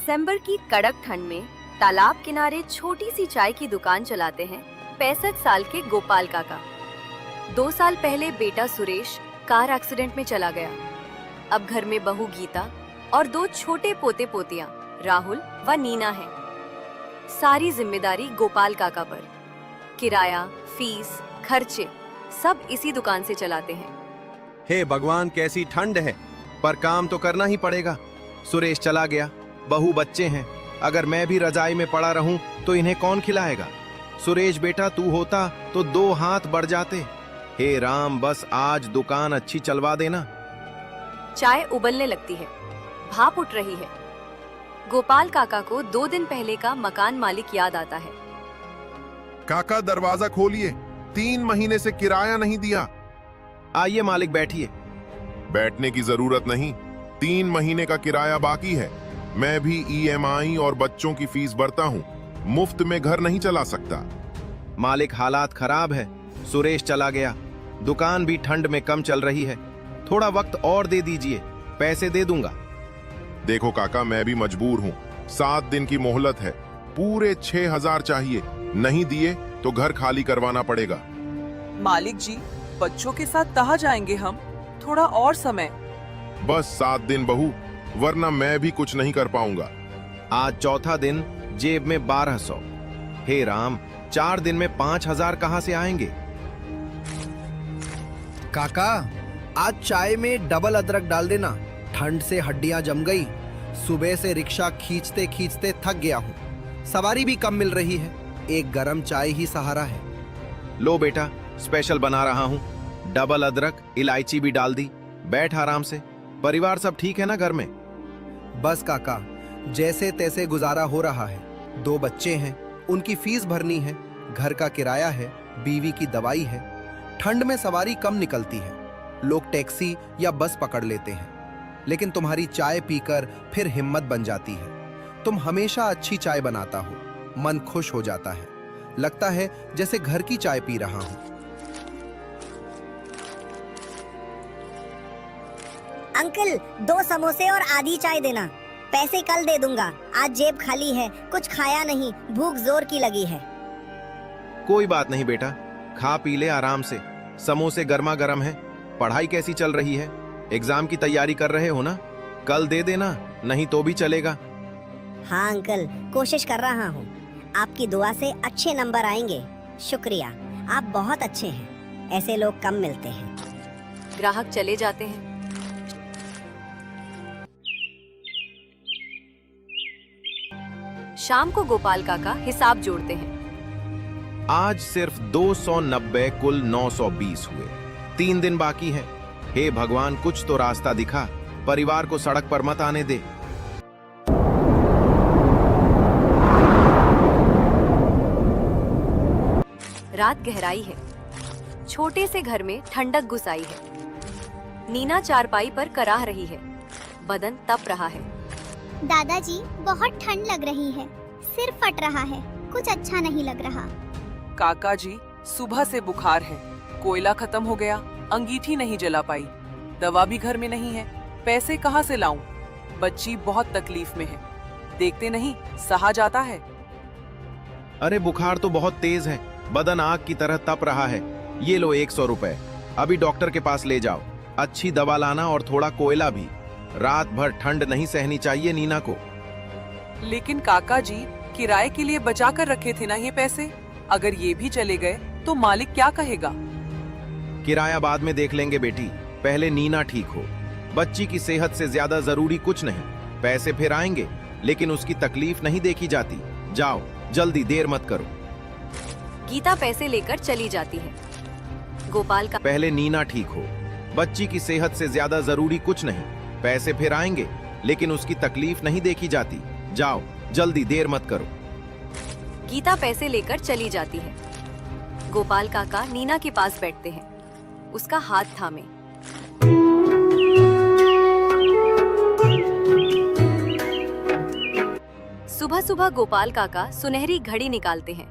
दिसंबर की कड़क ठंड में तालाब किनारे छोटी सी चाय की दुकान चलाते हैं 65 साल के गोपाल काका। 2 साल पहले बेटा सुरेश कार एक्सीडेंट में चला गया। अब घर में बहू गीता और 2 छोटे पोते पोतियां राहुल व नीना हैं। सारी जिम्मेदारी गोपाल काका पर। किराया, फीस, खर्चे सब इसी दुकान से चलाते हैं। हे भगवान, कैसी ठंड है, पर काम तो करना ही पड़ेगा। सुरेश चला गया, बहू बच्चे हैं। अगर मैं भी रजाई में पड़ा रहूं तो इन्हें कौन खिलाएगा। सुरेश बेटा, तू होता तो 2 हाथ बढ़ जाते। हे राम, बस आज दुकान अच्छी चलवा देना। चाय उबलने लगती है, भाप उठ रही है। गोपाल काका को 2 दिन पहले का मकान मालिक याद आता है। काका, दरवाजा खोलिए, 3 महीने से किराया नहीं दिया। आइए मालिक, बैठिए। बैठने की जरूरत नहीं, 3 महीने का किराया बाकी है। मैं भी EMI और बच्चों की फीस भरता हूँ, मुफ्त में घर नहीं चला सकता। मालिक, हालात खराब है, सुरेश चला गया, दुकान भी ठंड में कम चल रही है। थोड़ा वक्त और दे दीजिए, पैसे दे दूंगा। देखो काका, मैं भी मजबूर हूँ, 7 दिन की मोहलत है, पूरे 6000 चाहिए। नहीं दिए तो घर खाली करवाना पड़ेगा। मालिक जी, बच्चों के साथ कहाँ जाएंगे हम, थोड़ा और समय। बस 7 दिन बहू, वरना मैं भी कुछ नहीं कर पाऊंगा। आज चौथा दिन, जेब में 1200। हे राम, 4 दिन में 5000 कहाँ से आएंगे। काका, आज चाय में डबल अदरक डाल देना, ठंड से हड्डियां जम गई। सुबह से रिक्शा खींचते खींचते थक गया हूँ, सवारी भी कम मिल रही है, एक गरम चाय ही सहारा है। लो बेटा, स्पेशल बना रहा हूँ, डबल अदरक, इलायची भी डाल दी। बैठ आराम से। परिवार सब ठीक है ना घर में? बस काका, जैसे तैसे गुजारा हो रहा है। 2 बच्चे हैं, उनकी फीस भरनी है, घर का किराया है, बीवी की दवाई है। ठंड में सवारी कम निकलती है, लोग टैक्सी या बस पकड़ लेते हैं। लेकिन तुम्हारी चाय पीकर फिर हिम्मत बन जाती है। तुम हमेशा अच्छी चाय बनाता हो, मन खुश हो जाता है, लगता है जैसे घर की चाय पी रहा हूं। अंकल, 2 समोसे और आधी चाय देना। पैसे कल दे दूंगा, आज जेब खाली है, कुछ खाया नहीं, भूख जोर की लगी है। कोई बात नहीं बेटा, खा पी ले आराम से। समोसे गर्मा गर्म है। पढ़ाई कैसी चल रही है? एग्जाम की तैयारी कर रहे हो ना? कल दे देना, नहीं तो भी चलेगा। हाँ अंकल, कोशिश कर रहा हूँ। आपकी दुआ से अच्छे नंबर आएंगे। शुक्रिया, आप बहुत अच्छे हैं, ऐसे लोग कम मिलते हैं। ग्राहक चले जाते हैं। शाम को गोपाल काका हिसाब जोड़ते हैं। आज सिर्फ 290, कुल 920 हुए। 3 दिन बाकी हैं। हे भगवान, कुछ तो रास्ता दिखा, परिवार को सड़क पर मत आने दे। रात गहराई है, छोटे से घर में ठंडक घुस आई है। नीना चारपाई पर कराह रही है, बदन तप रहा है। दादाजी, बहुत ठंड लग रही है, सिर फट रहा है, कुछ अच्छा नहीं लग रहा। काका जी, सुबह से बुखार है, कोयला खत्म हो गया, अंगीठी नहीं जला पाई, दवा भी घर में नहीं है, पैसे कहाँ से लाऊं? बच्ची बहुत तकलीफ में है, देखते नहीं सहा जाता है। अरे बुखार तो बहुत तेज है, बदन आग की तरह तप रहा है। ये लो 100 रुपए, अभी डॉक्टर के पास ले जाओ। अच्छी दवा लाना और थोड़ा कोयला भी। रात भर ठंड नहीं सहनी चाहिए नीना को। लेकिन काका जी, किराए के लिए बचा कर रखे थे ना ये पैसे, अगर ये भी चले गए तो मालिक क्या कहेगा? किराया बाद में देख लेंगे बेटी, पहले नीना ठीक हो। बच्ची की सेहत से ज्यादा जरूरी कुछ नहीं। पैसे फिर आएंगे, लेकिन उसकी तकलीफ नहीं देखी जाती। जाओ जल्दी, देर मत करो। गीता पैसे लेकर चली जाती है। गोपाल का पहले नीना ठीक हो। बच्ची की सेहत से ज्यादा जरूरी कुछ नहीं। पैसे फिर आएंगे, लेकिन उसकी तकलीफ नहीं देखी जाती। जाओ जल्दी, देर मत करो। गीता पैसे लेकर चली जाती है। गोपाल काका नीना के पास बैठते हैं, उसका हाथ थामे। सुबह सुबह गोपाल काका सुनहरी घड़ी निकालते हैं।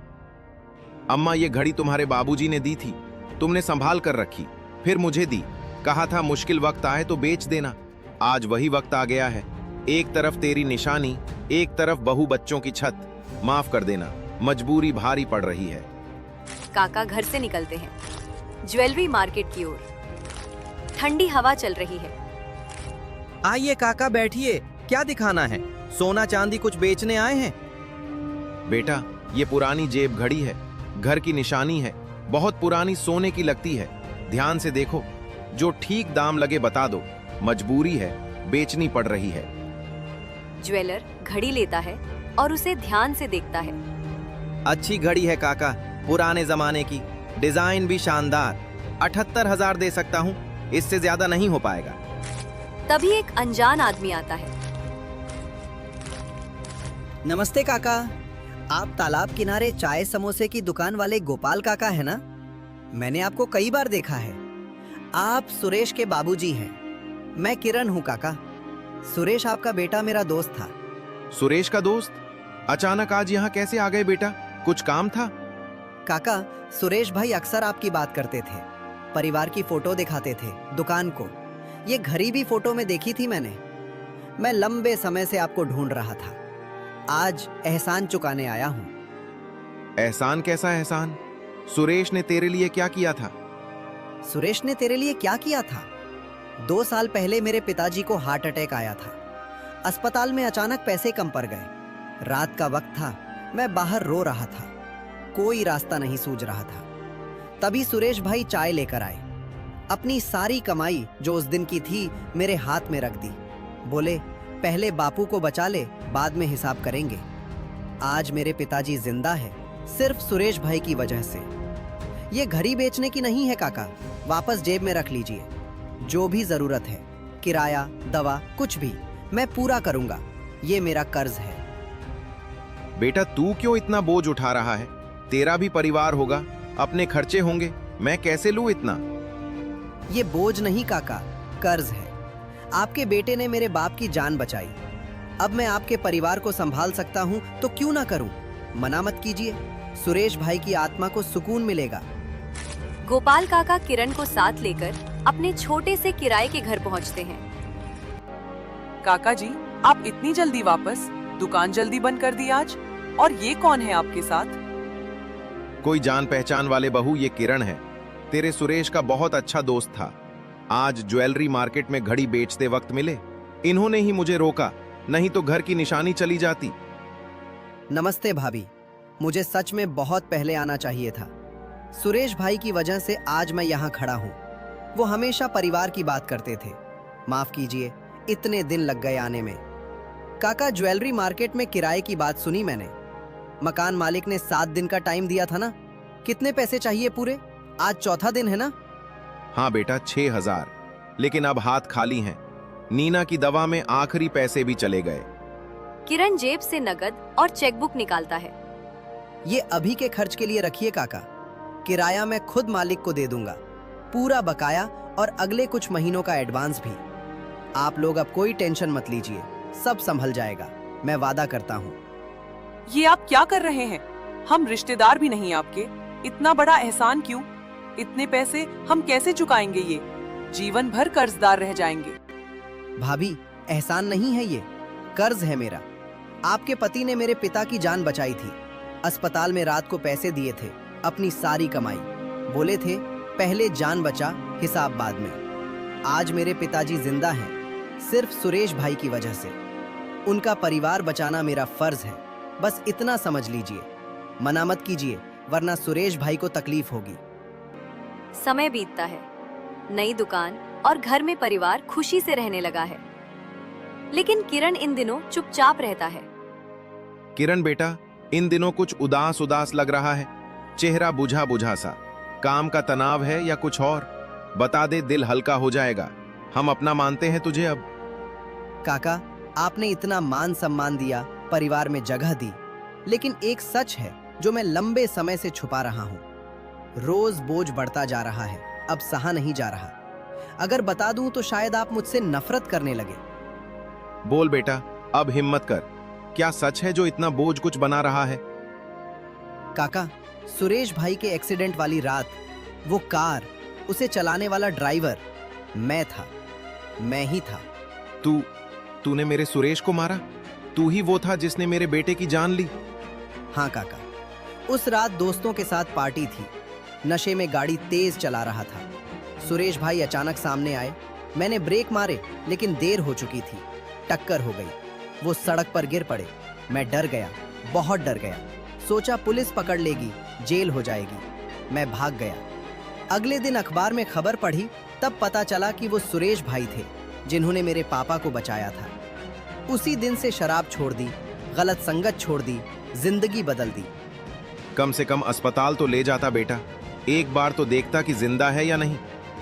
अम्मा, ये घड़ी तुम्हारे बाबूजी ने दी थी, तुमने संभाल कर रखी, फिर मुझे दी। कहा था मुश्किल वक्त आए तो बेच देना। आज वही वक्त आ गया है। एक तरफ तेरी निशानी, एक तरफ बहू बच्चों की छत। माफ कर देना, मजबूरी भारी पड़ रही है। काका घर से निकलते हैं, ज्वेलरी मार्केट की ओर। ठंडी हवा चल रही है। आइए काका बैठिए, क्या दिखाना है? सोना चांदी कुछ बेचने आए हैं? बेटा, ये पुरानी जेब घड़ी है, घर की निशानी है, बहुत पुरानी, सोने की लगती है। ध्यान से देखो, जो ठीक दाम लगे बता दो। मजबूरी है, बेचनी पड़ रही है। ज्वेलर घड़ी लेता है और उसे ध्यान से देखता है। अच्छी घड़ी है काका, पुराने जमाने की, डिजाइन भी शानदार। 78,000 दे सकता हूँ, इससे ज्यादा नहीं हो पाएगा। तभी एक अनजान आदमी आता है। नमस्ते काका, आप तालाब किनारे चाय समोसे की दुकान वाले गोपाल काका है ना? मैंने आपको कई बार देखा है। आप सुरेश के बाबूजी हैं। मैं किरण हूँ काका। सुरेश आपका बेटा मेरा दोस्त था। सुरेश का दोस्त? अचानक आज यहाँ कैसे आ गए बेटा? कुछ काम था? काका, सुरेश भाई अक्सर आपकी बात करते थे, परिवार की फोटो दिखाते थे दुकान को। ये घड़ी भी फोटो में देखी थी मैंने। मैं लंबे समय से आपको ढूंढ रहा था। आज एहसान चुकाने आया हूँ। एहसान? कैसा एहसान? सुरेश ने तेरे लिए क्या किया था? सुरेश ने तेरे लिए क्या किया था? 2 साल पहले मेरे पिताजी को हार्ट अटैक आया था। अस्पताल में अचानक पैसे कम पड़ गए। रात का वक्त था, मैं बाहर रो रहा था, कोई रास्ता नहीं सूझ रहा था। तभी सुरेश भाई चाय लेकर आए। अपनी सारी कमाई जो उस दिन की थी मेरे हाथ में रख दी। बोले, पहले बापू को बचा ले, बाद में हिसाब करेंगे। आज मेरे पिताजी जिंदा है सिर्फ सुरेश भाई की वजह से। ये घड़ी बेचने की नहीं है काका, वापस जेब में रख लीजिए। जो भी जरूरत है, किराया, दवा, कुछ भी, मैं पूरा करूंगा। ये मेरा कर्ज है। बेटा, तू क्यों इतना बोझ उठा रहा है? तेरा भी परिवार होगा, अपने खर्चे होंगे। मैं कैसे लूं इतना? ये बोझ नहीं काका, कर्ज है। आपके बेटे ने मेरे बाप की जान बचाई। अब मैं आपके परिवार को संभाल सकता हूँ तो क्यों ना करूँ? मना मत कीजिए, सुरेश भाई की आत्मा को सुकून मिलेगा। गोपाल काका किरण को साथ लेकर अपने छोटे से किराए के घर पहुंचते हैं। काका जी, आप इतनी जल्दी वापस? दुकान जल्दी बंद कर दी आज? और ये कौन है आपके साथ? कोई जान पहचान वाले बहू, ये किरण है। तेरे सुरेश का बहुत अच्छा दोस्त था। आज ज्वेलरी मार्केट में घड़ी बेचते वक्त मिले। इन्होंने ही मुझे रोका, नहीं तो घर की निशानी चली जाती। नमस्ते भाभी, मुझे सच में बहुत पहले आना चाहिए था। सुरेश भाई की वजह से आज मैं यहाँ खड़ा हूँ। वो हमेशा परिवार की बात करते थे। माफ कीजिए, इतने दिन लग गए आने में। काका, ज्वेलरी मार्केट में किराए की बात सुनी मैंने। मकान मालिक ने 7 दिन का टाइम दिया था ना? कितने पैसे चाहिए पूरे? आज चौथा दिन है ना? हाँ बेटा, 6,000। लेकिन अब हाथ खाली हैं। नीना की दवा में आखिरी पैसे भी चले गए। किरण जेब से नकद और चेकबुक निकालता है। ये अभी के खर्च के लिए रखिए काका। किराया मैं खुद मालिक को दे दूंगा, पूरा बकाया और अगले कुछ महीनों का एडवांस भी। आप लोग अब कोई टेंशन मत लीजिए, सब संभल जाएगा, मैं वादा करता हूँ। ये आप क्या कर रहे हैं? हम रिश्तेदार भी नहीं आपके। इतना बड़ा एहसान क्यों? इतने पैसे हम कैसे चुकाएंगे? ये जीवन भर कर्जदार रह जाएंगे। भाभी, एहसान नहीं है, ये कर्ज है मेरा। आपके पति ने मेरे पिता की जान बचाई थी। अस्पताल में रात को पैसे दिए थे, अपनी सारी कमाई। बोले थे, पहले जान बचा, हिसाब बाद में। आज मेरे पिताजी जिंदा हैं, सिर्फ सुरेश भाई की वजह से। उनका परिवार बचाना मेरा फर्ज है, बस इतना समझ लीजिए। मना मत कीजिए, वरना सुरेश भाई को तकलीफ होगी। समय बीतता है। नई दुकान और घर में परिवार खुशी से रहने लगा है। लेकिन किरण इन दिनों चुपचाप रहता है। किरण बेटा, इन दिनों कुछ उदास उदास लग रहा है। चेहरा बुझा बुझा सा। काम का तनाव है या कुछ और? बता दे, दिल हल्का हो जाएगा। हम अपना मानते हैं तुझे अब। काका, आपने इतना मान सम्मान दिया, परिवार में जगह दी, लेकिन एक सच है जो मैं लंबे समय से छुपा रहा हूँ। रोज बोझ बढ़ता जा रहा है, अब सहा नहीं जा रहा। अगर बता दूं तो शायद आप मुझसे नफरत करने लगे। बोल बेटा, अब हिम्मत कर। क्या सच है जो इतना बोझ कुछ बना रहा है? काका, सुरेश भाई के एक्सीडेंट वाली रात, वो कार, उसे चलाने वाला ड्राइवर मैं था, मैं ही था। तूने मेरे सुरेश को मारा? तू ही वो था जिसने मेरे बेटे की जान ली? हाँ काका, उस रात दोस्तों के साथ पार्टी थी। नशे में गाड़ी तेज चला रहा था। सुरेश भाई अचानक सामने आए। मैंने ब्रेक मारे लेकिन देर हो चुकी थी। टक्कर हो गई। वो सड़क पर गिर पड़े। मैं डर गया, बहुत डर गया। सोचा पुलिस पकड़ लेगी, जेल हो जाएगी। मैं भाग गया। अगले दिन अखबार में खबर पढ़ी, तब पता चला कि वो सुरेश भाई थे जिन्होंने मेरे पापा को बचाया था। उसी दिन से शराब छोड़ दी, गलत संगत छोड़ दी, जिंदगी बदल दी। कम से कम अस्पताल तो ले जाता बेटा, एक बार तो देखता कि जिंदा है या नहीं।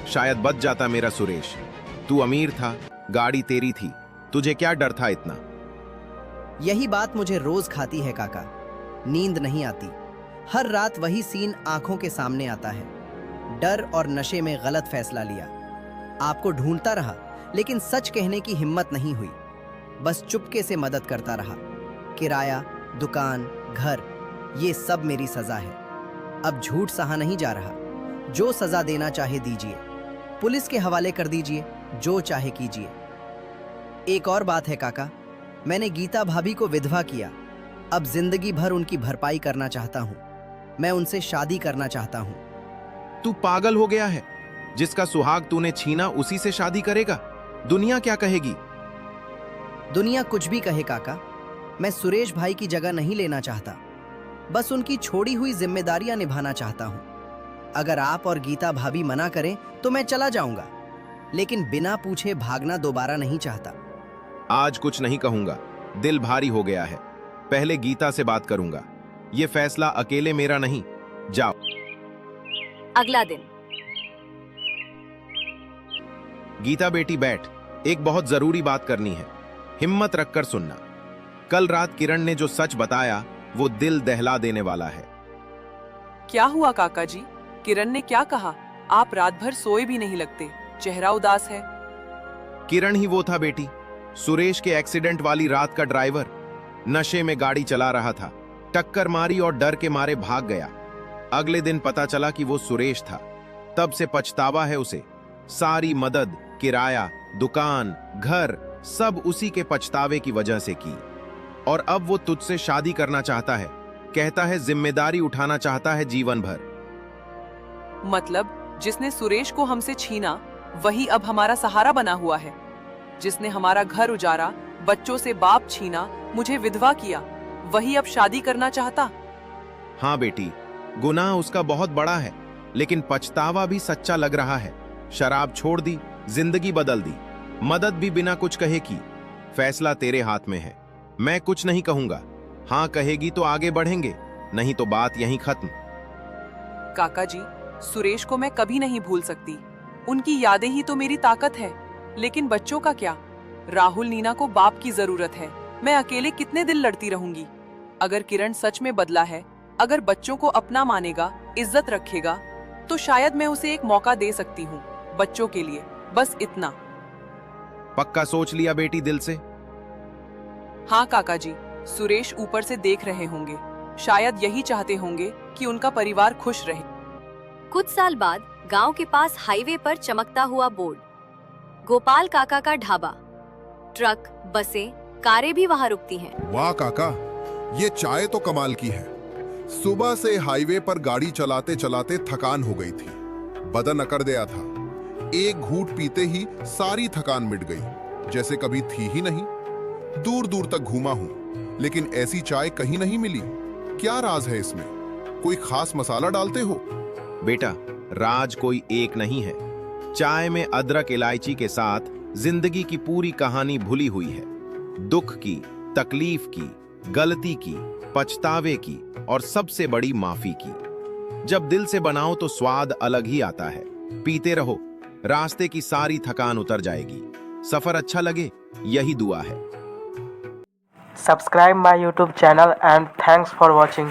शायद बच जाता मेरा सुरेश। तू अमीर था, गाड़ी तेरी थी, तुझे क्या डर था इतना? यही बात मुझे रोज खाती है काका। नींद नहीं आती। हर रात वही सीन आंखों के सामने आता है। डर और नशे में गलत फैसला लिया। आपको ढूंढता रहा लेकिन सच कहने की हिम्मत नहीं हुई। बस चुपके से मदद करता रहा। किराया, दुकान, घर, ये सब मेरी सजा है। अब झूठ सहा नहीं जा रहा। जो सजा देना चाहे दीजिए, पुलिस के हवाले कर दीजिए, जो चाहे कीजिए। एक और बात है काका, मैंने गीता भाभी को विधवा किया। अब जिंदगी भर उनकी भरपाई करना चाहता हूँ। मैं उनसे शादी करना चाहता हूँ। तू पागल हो गया है? जिसका सुहाग तूने छीना उसी से शादी करेगा? दुनिया क्या कहेगी? दुनिया कुछ भी कहे काका, मैं सुरेश भाई की जगह नहीं लेना चाहता। बस उनकी छोड़ी हुई जिम्मेदारियां निभाना चाहता हूं। अगर आप और गीता भाभी मना करें तो मैं चला जाऊंगा, लेकिन बिना पूछे भागना दोबारा नहीं चाहता। आज कुछ नहीं कहूंगा, दिल भारी हो गया है। पहले गीता से बात करूंगा। ये फैसला अकेले मेरा नहीं। जाओ। अगला दिन। गीता बेटी बैठ, एक बहुत जरूरी बात करनी है। हिम्मत रखकर सुनना। कल रात किरण ने जो सच बताया वो दिल दहला देने वाला है। क्या हुआ काका जी? किरण ने क्या कहा? आप रात भर सोए भी नहीं लगते, चेहरा उदास है। किरण ही वो था बेटी, सुरेश के एक्सीडेंट वाली रात का ड्राइवर। नशे में गाड़ी चला रहा था, टक्कर मारी और डर के मारे भाग गया। अगले दिन पता चला कि वो सुरेश था। तब से पछतावा है उसे। सारी मदद, किराया, दुकान, घर सब उसी के पछतावे की वजह से की। और अब वो तुझसे शादी करना चाहता है। कहता है जिम्मेदारी उठाना चाहता है जीवन भर। मतलब जिसने सुरेश को हमसे छीना वही अब हमारा सहारा बना हुआ है। जिसने हमारा घर उजाड़ा, बच्चों से बाप छीना, मुझे विधवा किया, वही अब शादी करना चाहता। हाँ बेटी, गुनाह उसका बहुत बड़ा है, लेकिन पछतावा भी सच्चा लग रहा है। शराब छोड़ दी, जिंदगी बदल दी, मदद भी बिना कुछ कहे की। फैसला तेरे हाथ में है। मैं कुछ नहीं कहूंगा। हाँ कहेगी तो आगे बढ़ेंगे, नहीं तो बात यहीं खत्म। काका जी, सुरेश को मैं कभी नहीं भूल सकती। उनकी यादें ही तो मेरी ताकत है। लेकिन बच्चों का क्या? राहुल, नीना को बाप की जरूरत है। मैं अकेले कितने दिन लड़ती रहूंगी? अगर किरण सच में बदला है, अगर बच्चों को अपना मानेगा, इज्जत रखेगा, तो शायद मैं उसे एक मौका दे सकती हूँ बच्चों के लिए। बस इतना। पक्का सोच लिया बेटी दिल से? हाँ काका जी, सुरेश ऊपर से देख रहे होंगे। शायद यही चाहते होंगे कि उनका परिवार खुश रहे। कुछ साल बाद गांव के पास हाईवे पर चमकता हुआ बोर्ड, गोपाल काका का ढाबा। ट्रक, बसें, कारें भी वहां रुकती हैं। वाह काका, ये चाय तो कमाल की है। सुबह से हाईवे पर गाड़ी चलाते चलाते थकान हो गई थी, बदन अकड़ गया था। एक घूंट पीते ही सारी थकान मिट गई, जैसे कभी थी ही नहीं। दूर दूर तक घूमा हूं, लेकिन ऐसी चाय कहीं नहीं मिली। क्या राज है इसमें? कोई खास मसाला डालते हो? बेटा, राज कोई एक नहीं है। चाय में अदरक इलायची के साथ जिंदगी की पूरी कहानी भुली हुई है। दुख की, तकलीफ की, गलती की, पछतावे की और सबसे बड़ी माफी की। जब दिल से बनाओ तो स्वाद अलग ही आता है। पीते रहो, रास्ते की सारी थकान उतर जाएगी। सफर अच्छा लगे, यही दुआ है। Subscribe my YouTube channel and thanks for watching.